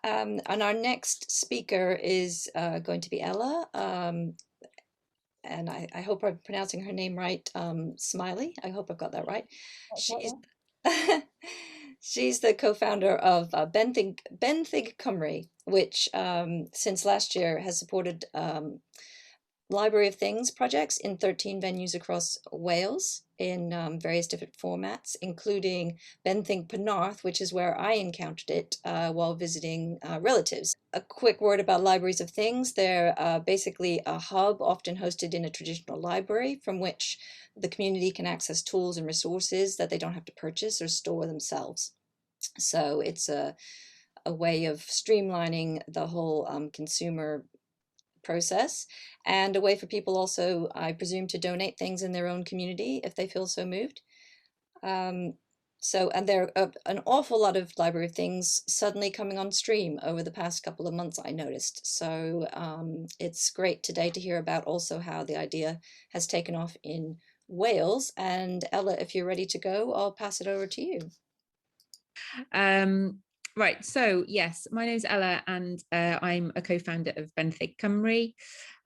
And our next speaker is going to be Ella. And I hope I'm pronouncing her name right. Smiley. I hope I've got that right. She's she's the co-founder of Benthyg Cymru, which since last year has supported Library of Things projects in 13 venues across Wales in various different formats, including Benthyg Penarth, which is where I encountered it while visiting relatives. A quick word about Libraries of Things. They're basically a hub often hosted in a traditional library from which the community can access tools and resources that they don't have to purchase or store themselves. So it's a way of streamlining the whole consumer process, and a way for people also, I presume, to donate things in their own community if they feel so moved. And there are an awful lot of Library of Things suddenly coming on stream over the past couple of months, I noticed. So it's great today to hear about also how the idea has taken off in Wales. And Ella, if you're ready to go, I'll pass it over to you. Right, so yes, my name's Ella and I'm a co-founder of Benthyg Cymru.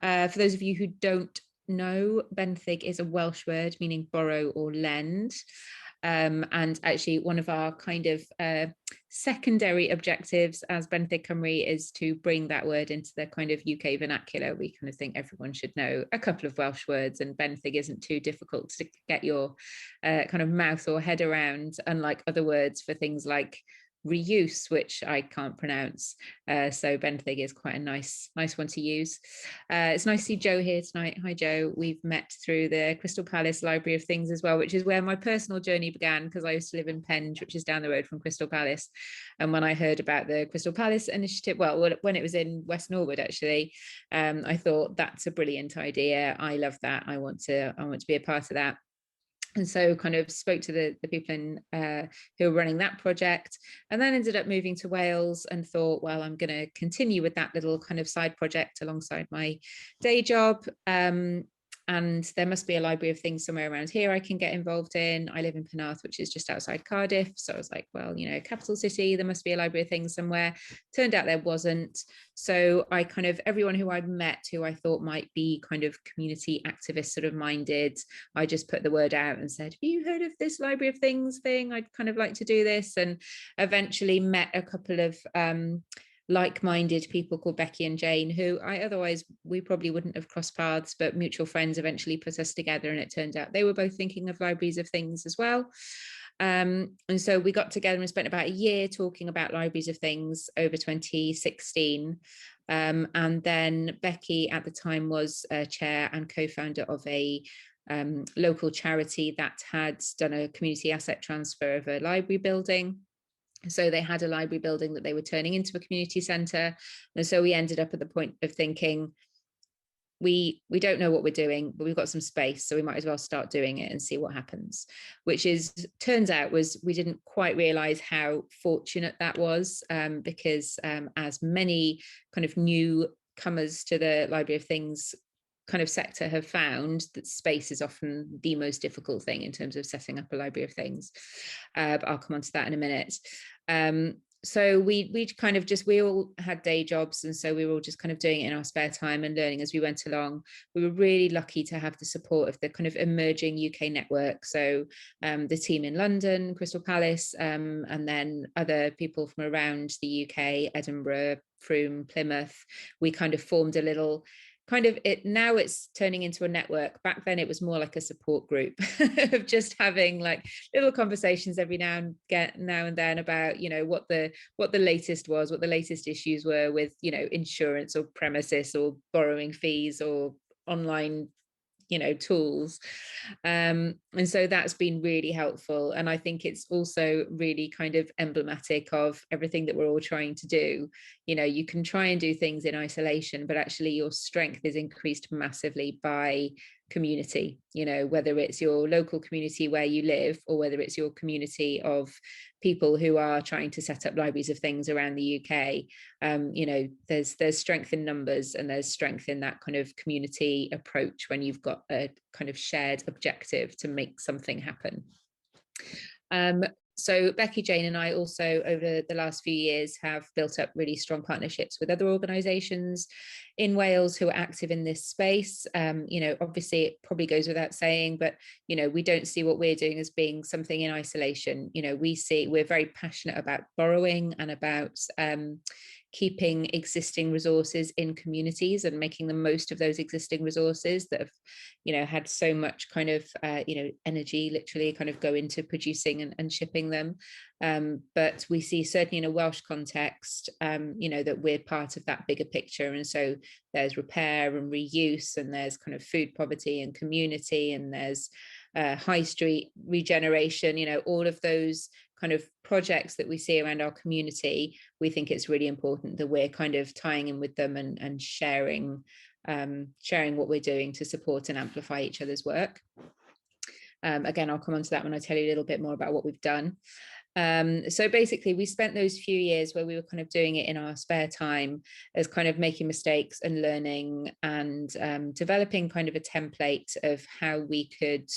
For those of you who don't know, Benthyg is a Welsh word meaning borrow or lend. And actually one of our kind of secondary objectives as Benthyg Cymru is to bring that word into the kind of UK vernacular. We kind of think everyone should know a couple of Welsh words, and Benthyg isn't too difficult to get your kind of mouth or head around, unlike other words for things like reuse, which I can't pronounce. So Benthyg is quite a nice one to use. It's nice to see Joe here tonight. Hi, Joe. We've met through the Crystal Palace Library of Things as well, which is where my personal journey began, because I used to live in Penge, which is down the road from Crystal Palace. And when I heard about the Crystal Palace initiative, well, when it was in West Norwood, actually, I thought that's a brilliant idea. I love that. I want to be a part of that. And so kind of spoke to the people who were running that project, and then ended up moving to Wales and thought, well, I'm going to continue with that little kind of side project alongside my day job. And there must be a Library of Things somewhere around here I can get involved in. I live in Penarth, which is just outside Cardiff. So I was like, well, capital city, there must be a Library of Things somewhere. Turned out there wasn't. So I kind of, everyone who I'd met who I thought might be kind of community activist sort of minded, I just put the word out and said, have you heard of this Library of Things thing? I'd kind of like to do this. And eventually met a couple of like-minded people called Becky and Jane, who we probably wouldn't have crossed paths, but mutual friends eventually put us together, and it turned out they were both thinking of Libraries of Things as well. And so we got together and spent about a year talking about Libraries of Things over 2016. And then Becky at the time was chair and co-founder of a local charity that had done a community asset transfer of a library building. So they had a library building that they were turning into a community centre. And so we ended up at the point of thinking, we don't know what we're doing, but we've got some space, so we might as well start doing it and see what happens. Which turns out we didn't quite realise how fortunate that was, because as many kind of newcomers to the Library of Things kind of sector have found, that space is often the most difficult thing in terms of setting up a Library of Things. But I'll come on to that in a minute. So we kind of we all had day jobs, and so we were all just kind of doing it in our spare time and learning as we went along. We were really lucky to have the support of the kind of emerging UK network. So the team in London, Crystal Palace, and then other people from around the UK, Edinburgh, Frome, Plymouth. We kind of formed a little now it's turning into a network. Back then it was more like a support group of just having like little conversations every now and then about what the latest was, what the latest issues were with insurance or premises or borrowing fees or online tools. And so that's been really helpful, and I think it's also really kind of emblematic of everything that we're all trying to do. You can try and do things in isolation, but actually your strength is increased massively by community, whether it's your local community where you live, or whether it's your community of people who are trying to set up Libraries of Things around the UK. There's strength in numbers, and there's strength in that kind of community approach when you've got a kind of shared objective to make something happen. So Becky, Jane and I also over the last few years have built up really strong partnerships with other organisations in Wales who are active in this space. Obviously it probably goes without saying, but, we don't see what we're doing as being something in isolation. We're very passionate about borrowing and about keeping existing resources in communities and making the most of those existing resources that have had so much kind of energy literally kind of go into producing and shipping them, but we see certainly in a Welsh context that we're part of that bigger picture, and so there's repair and reuse, and there's kind of food poverty and community, and there's high street regeneration, all of those kind of projects that we see around our community. We think it's really important that we're kind of tying in with them and sharing what we're doing to support and amplify each other's work. Again, I'll come on to that when I tell you a little bit more about what we've done. So basically we spent those few years where we were kind of doing it in our spare time as kind of making mistakes and learning and developing kind of a template of how we could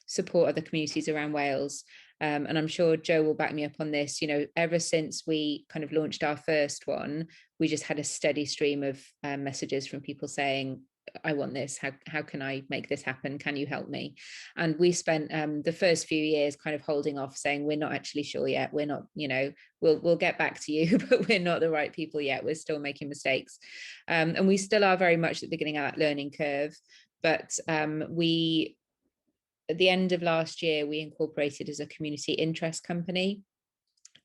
support other communities around Wales. And I'm sure Joe will back me up on this. Ever since we kind of launched our first one, we just had a steady stream of messages from people saying, I want this. How can I make this happen? Can you help me? And we spent the first few years kind of holding off, saying we're not actually sure yet. We're not, we'll get back to you, but we're not the right people yet. We're still making mistakes, and we still are very much at the beginning of that learning curve. But at the end of last year, we incorporated as a community interest company,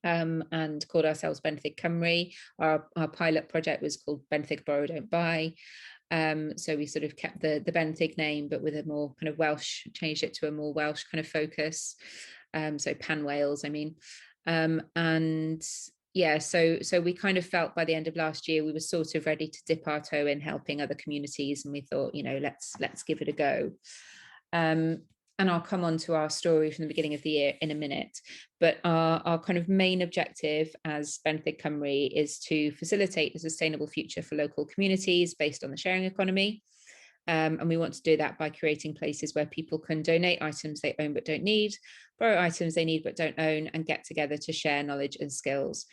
and called ourselves Benthyg Cymru. Our pilot project was called Benthyg Borrow Don't Buy. So we sort of kept the Benthyg name, but with a more kind of Welsh, changed it to a more Welsh kind of focus. So Pan Wales, I mean. And yeah, so we kind of felt by the end of last year we were sort of ready to dip our toe in helping other communities, and we thought, let's give it a go. And I'll come on to our story from the beginning of the year in a minute. But our kind of main objective as Benthyg Cymru is to facilitate a sustainable future for local communities based on the sharing economy. And we want to do that by creating places where people can donate items they own but don't need, borrow items they need but don't own, and get together to share knowledge and skills.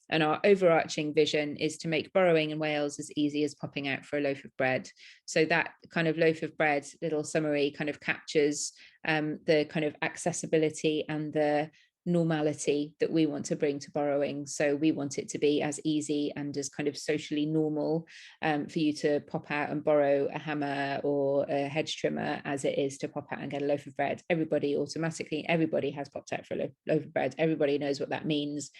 And our overarching vision is to make borrowing in Wales as easy as popping out for a loaf of bread. So that kind of loaf of bread little summary kind of captures the kind of accessibility and the normality that we want to bring to borrowing. So we want it to be as easy and as kind of socially normal for you to pop out and borrow a hammer or a hedge trimmer as it is to pop out and get a loaf of bread. Everybody has popped out for a loaf of bread. Everybody knows what that means.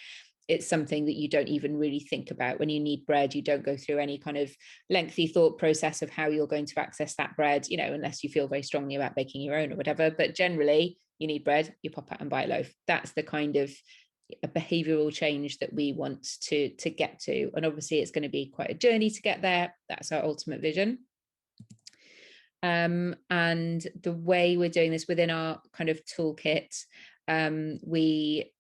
It's something that you don't even really think about. When you need bread, you don't go through any kind of lengthy thought process of how you're going to access that bread, unless you feel very strongly about baking your own or whatever. But generally, you need bread, you pop out and buy a loaf. That's the kind of a behavioral change that we want to get to. And obviously, it's going to be quite a journey to get there. That's our ultimate vision. And the way we're doing this within our kind of toolkit, we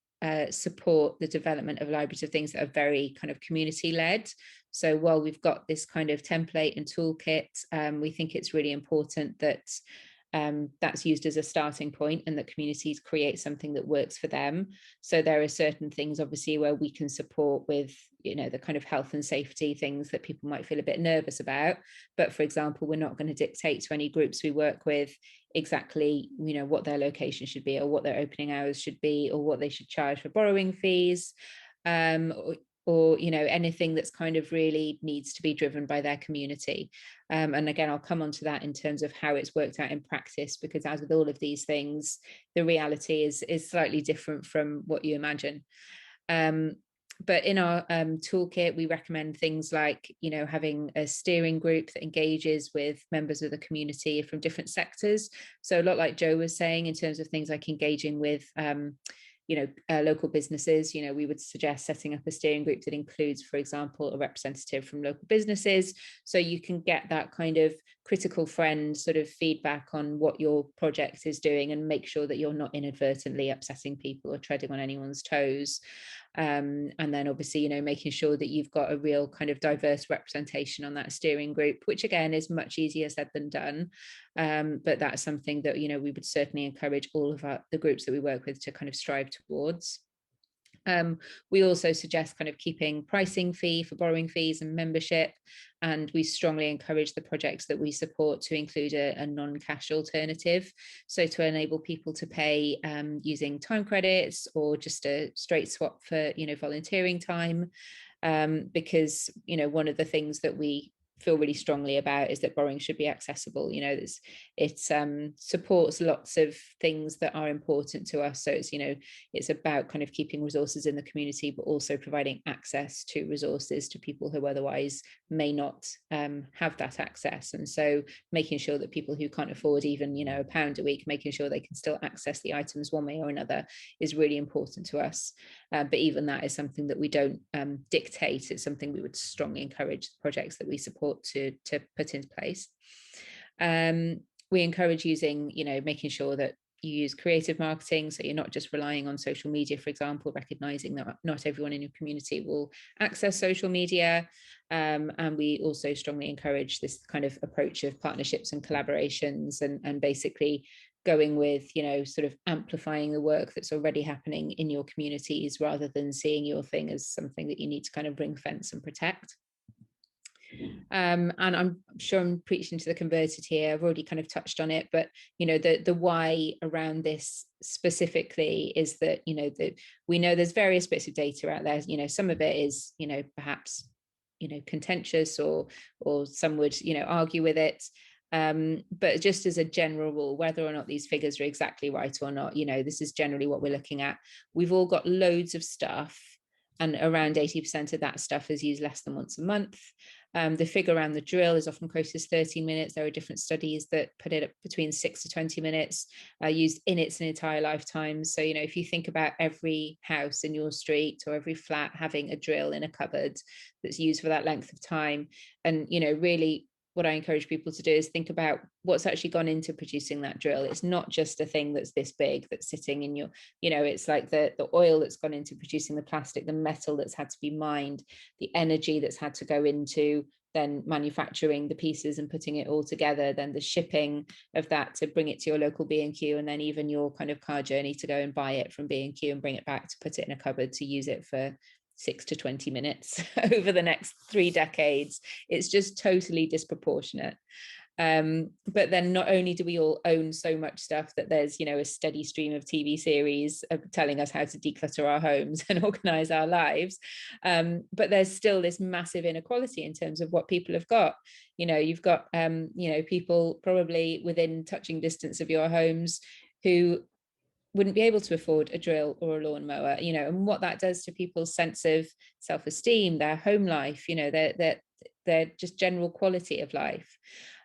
support the development of libraries of things that are very kind of community led. So while we've got this kind of template and toolkit, we think it's really important that that's used as a starting point and that communities create something that works for them. So there are certain things obviously where we can support with the kind of health and safety things that people might feel a bit nervous about. But for example, we're not going to dictate to any groups we work with exactly what their location should be, or what their opening hours should be, or what they should charge for borrowing fees, or anything that's kind of really needs to be driven by their community. And again, I'll come on to that in terms of how it's worked out in practice, because as with all of these things, the reality is slightly different from what you imagine. But in our toolkit, we recommend things like, having a steering group that engages with members of the community from different sectors. So a lot like Joe was saying, in terms of things like engaging with local businesses, we would suggest setting up a steering group that includes, for example, a representative from local businesses, so you can get that kind of critical friend sort of feedback on what your project is doing and make sure that you're not inadvertently upsetting people or treading on anyone's toes. And then obviously, you know, making sure that you've got a real kind of diverse representation on that steering group, which again is much easier said than done. But that's something that, you know, we would certainly encourage all of the groups that we work with to kind of strive towards. We also suggest kind of keeping pricing fee for borrowing fees and membership, and we strongly encourage the projects that we support to include a non-cash alternative, so to enable people to pay using time credits or just a straight swap for, you know, volunteering time, because, you know, one of the things that we feel really strongly about is that borrowing should be accessible. You know, it supports lots of things that are important to us. So it's, you know, it's about kind of keeping resources in the community, but also providing access to resources to people who otherwise may not have that access. And so making sure that people who can't afford even, you know, £1 a week, making sure they can still access the items one way or another is really important to us. But even that is something that we don't dictate. It's something we would strongly encourage the projects that we support to put into place. We encourage using, you know, making sure that you use creative marketing, so you're not just relying on social media, for example, recognizing that not everyone in your community will access social media. And we also strongly encourage this kind of approach of partnerships and collaborations, and basically going with, you know, sort of amplifying the work that's already happening in your communities rather than seeing your thing as something that you need to kind of ring fence and protect. And I'm sure I'm preaching to the converted here. I've already kind of touched on it, but, you know, the why around this specifically is that, you know, that we know there's various bits of data out there. You know, some of it is, you know, perhaps, you know, contentious, or some would, you know, argue with it. But just as a general rule, whether or not these figures are exactly right or not, you know, this is generally what we're looking at. We've all got loads of stuff, and around 80% of that stuff is used less than once a month. The figure around the drill is often quoted as 13 minutes. There are different studies that put it up between 6 to 20 minutes used in its entire lifetime. So, you know, if you think about every house in your street or every flat having a drill in a cupboard that's used for that length of time, and, you know, really what I encourage people to do is think about what's actually gone into producing that drill. It's not just a thing that's this big that's sitting in your, you know, it's like the oil that's gone into producing the plastic, the metal that's had to be mined, the energy that's had to go into then manufacturing the pieces and putting it all together, then the shipping of that to bring it to your local B&Q, and then even your kind of car journey to go and buy it from B&Q and bring it back to put it in a cupboard to use it for 6 to 20 minutes over the next 3 decades. It's just totally disproportionate. But then not only do we all own so much stuff that there's, you know, a steady stream of TV series telling us how to declutter our homes and organize our lives, but there's still this massive inequality in terms of what people have got. You know, you've got, you know, people probably within touching distance of your homes who wouldn't be able to afford a drill or a lawnmower, you know, and what that does to people's sense of self-esteem, their home life, you know, their just general quality of life.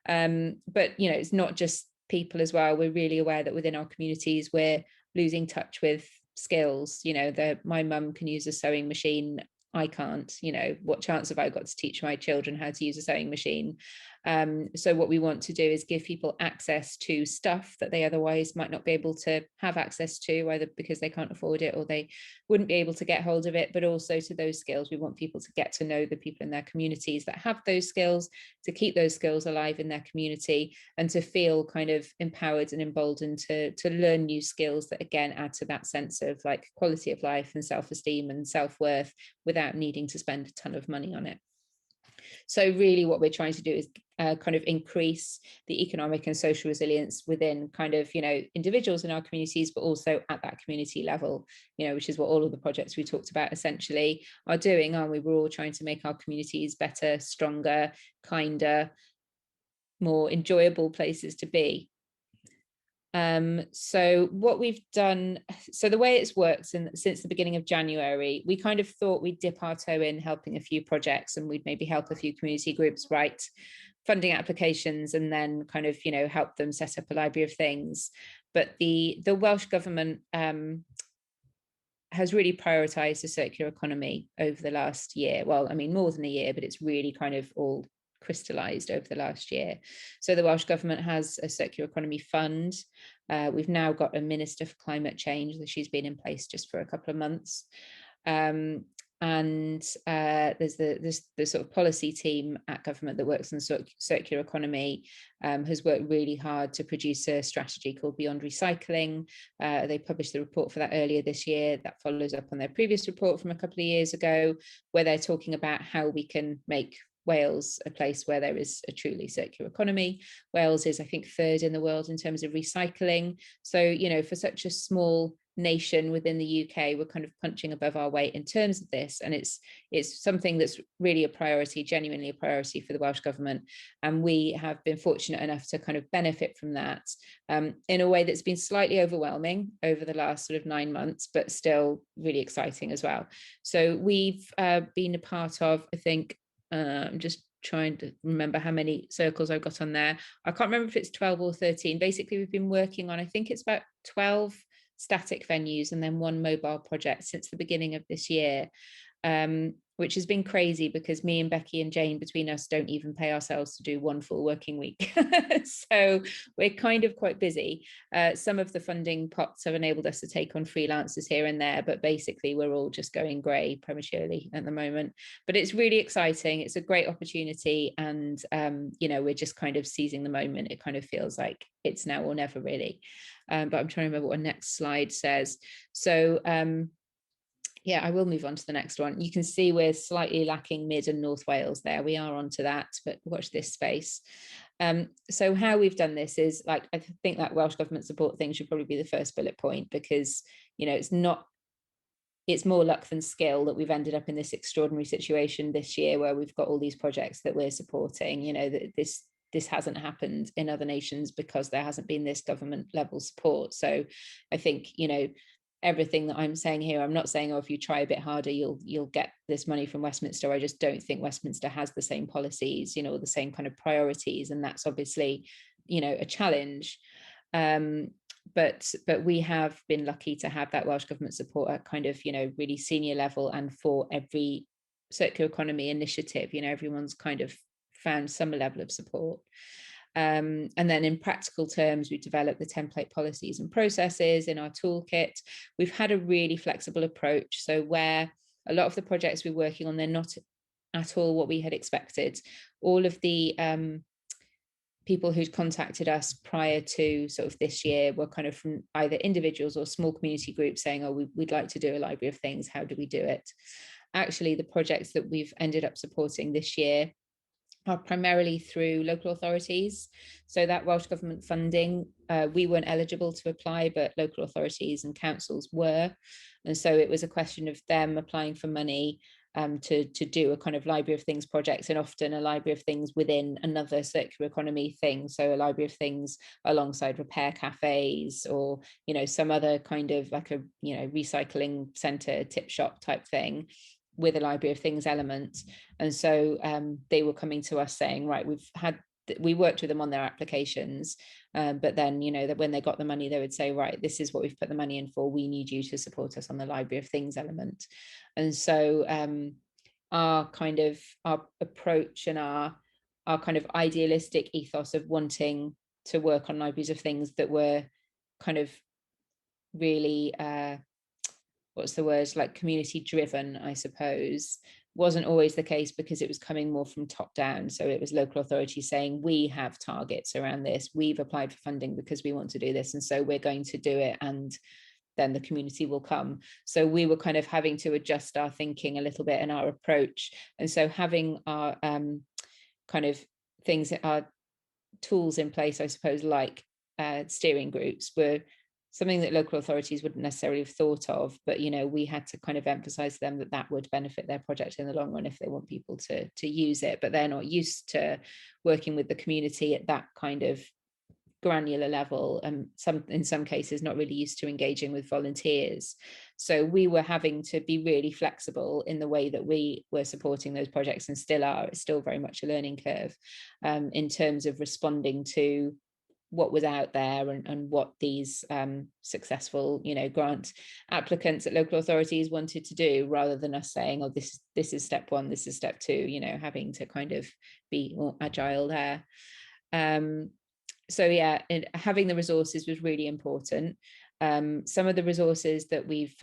But, you know, it's not just people as well. We're really aware that within our communities, we're losing touch with skills. You know, my mum can use a sewing machine. I can't, you know, what chance have I got to teach my children how to use a sewing machine? So what we want to do is give people access to stuff that they otherwise might not be able to have access to, either because they can't afford it or they wouldn't be able to get hold of it, but also to those skills. We want people to get to know the people in their communities that have those skills, to keep those skills alive in their community, and to feel kind of empowered and emboldened to learn new skills that again add to that sense of like quality of life and self-esteem and self-worth without needing to spend a ton of money on it. So really what we're trying to do is kind of increase the economic and social resilience within kind of, you know, individuals in our communities, but also at that community level, you know, which is what all of the projects we talked about essentially are doing, aren't we? We're all trying to make our communities better, stronger, kinder, more enjoyable places to be. So what we've done, so the way it's worked since the beginning of January, we kind of thought we'd dip our toe in helping a few projects, and we'd maybe help a few community groups write funding applications and then kind of, you know, help them set up a library of things. But the Welsh government has really prioritised the circular economy over the last year. Well, I mean, more than a year, but it's really kind of all crystallized over the last year. So the Welsh government has a circular economy fund. We've now got a minister for climate change. She's been in place just for a couple of months. And there's the sort of policy team at government that works on circular economy, has worked really hard to produce a strategy called Beyond Recycling. They published the report for that earlier this year. That follows up on their previous report from a couple of years ago, where they're talking about how we can make Wales a place where there is a truly circular economy. Wales is, I think, third in the world in terms of recycling. So, you know, for such a small nation within the UK, we're kind of punching above our weight in terms of this, and it's something that's really a priority, genuinely a priority for the Welsh government, and we have been fortunate enough to kind of benefit from that in a way that's been slightly overwhelming over the last sort of 9 months, but still really exciting as well. So we've been a part of, I think, I'm just trying to remember how many circles I've got on there. I can't remember if it's 12 or 13. Basically, we've been working on, I think it's about 12 static venues and then 1 mobile project since the beginning of this year, which has been crazy because me and Becky and Jane, between us, don't even pay ourselves to do 1 full working week. So we're kind of quite busy. Some of the funding pots have enabled us to take on freelancers here and there, but basically we're all just going grey prematurely at the moment. But it's really exciting. It's a great opportunity, and you know, we're just kind of seizing the moment. It kind of feels like it's now or never, really. But I'm trying to remember what our next slide says. So yeah, I will move on to the next one. You can see we're slightly lacking Mid and North Wales there. We are onto that, but watch this space. So how we've done this is, like, I think that Welsh Government support thing should probably be the first bullet point, because, you know, it's more luck than skill that we've ended up in this extraordinary situation this year where we've got all these projects that we're supporting. You know, that this hasn't happened in other nations because there hasn't been this government level support. So I think, you know, everything that I'm saying here, I'm not saying, oh, if you try a bit harder, you'll get this money from Westminster. I just don't think Westminster has the same policies, you know, the same kind of priorities, and that's obviously, you know, a challenge. But we have been lucky to have that Welsh Government support at kind of, you know, really senior level, and for every circular economy initiative, you know, everyone's kind of found some level of support. And then in practical terms, we developed the template policies and processes in our toolkit. We've had a really flexible approach. So where a lot of the projects we're working on, they're not at all what we had expected. All of the people who'd contacted us prior to sort of this year were kind of from either individuals or small community groups saying, oh, we'd like to do a library of things. How do we do it? Actually, the projects that we've ended up supporting this year are primarily through local authorities. So that Welsh Government funding, we weren't eligible to apply, but local authorities and councils were. And so it was a question of them applying for money to do a kind of library of things project, and often a library of things within another circular economy thing. So a library of things alongside repair cafes, or, you know, some other kind of like a, you know, recycling center, tip shop type thing with a library of things element. And so they were coming to us saying, right, we worked with them on their applications, but then, you know, that when they got the money, they would say, right, this is what we've put the money in for. We need you to support us on the library of things element. And so our approach and our kind of idealistic ethos of wanting to work on libraries of things that were kind of really what's the word, like community driven, I suppose, wasn't always the case, because it was coming more from top down. So it was local authorities saying, we have targets around this, we've applied for funding because we want to do this, and so we're going to do it, and then the community will come. So we were kind of having to adjust our thinking a little bit and our approach. And so having our kind of things, our tools in place, I suppose, like steering groups, were something that local authorities wouldn't necessarily have thought of, but, you know, we had to kind of emphasize to them that that would benefit their project in the long run if they want people to use it. But they're not used to working with the community at that kind of granular level, and in some cases not really used to engaging with volunteers. So we were having to be really flexible in the way that we were supporting those projects, and still are. It's still very much a learning curve in terms of responding to what was out there, and what these successful, you know, grant applicants at local authorities wanted to do, rather than us saying, oh, this is step one, this is step two, you know, having to kind of be more agile there. So yeah, having the resources was really important. Some of the resources that we've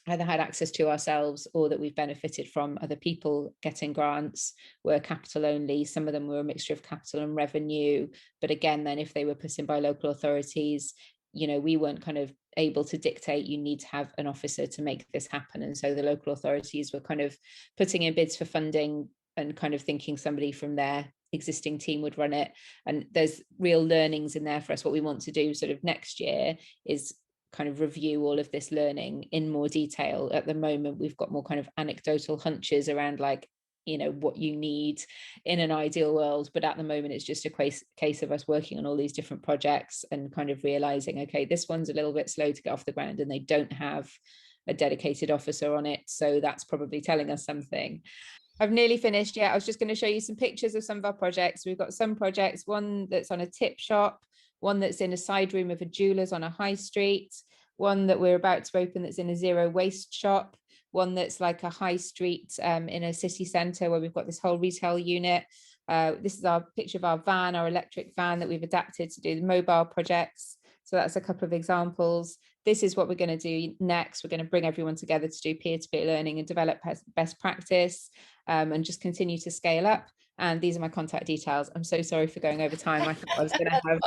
either had access to ourselves or that we've benefited from other people getting grants were capital only. Some of them were a mixture of capital and revenue. But again, then if they were put in by local authorities, we weren't kind of able to dictate you need to have an officer to make this happen. And so the local authorities were kind of putting in bids for funding and kind of thinking somebody from their existing team would run it. And there's real learnings in there for us. What we want to do sort of next year is kind of review all of this learning in more detail. At the moment, we've got more kind of anecdotal hunches around like, what you need in an ideal world. But at the moment, it's just a case of us working on all these different projects and kind of realizing, okay, this one's a little bit slow to get off the ground and they don't have a dedicated officer on it. So that's probably telling us something. I've nearly finished. Yeah, I was just going to show you some pictures of some of our projects. We've got some projects, one that's on a tip shop, one that's in a side room of a jeweler's on a high street, one that we're about to open that's in a zero waste shop, one that's like a high street in a city centre where we've got this whole retail unit. This is our picture of our van, our electric van that we've adapted to do the mobile projects. So that's a couple of examples. This is what we're going to do next. We're going to bring everyone together to do peer-to-peer learning and develop best practice and just continue to scale up. And these are my contact details. I'm so sorry for going over time. I thought I was going to have loads.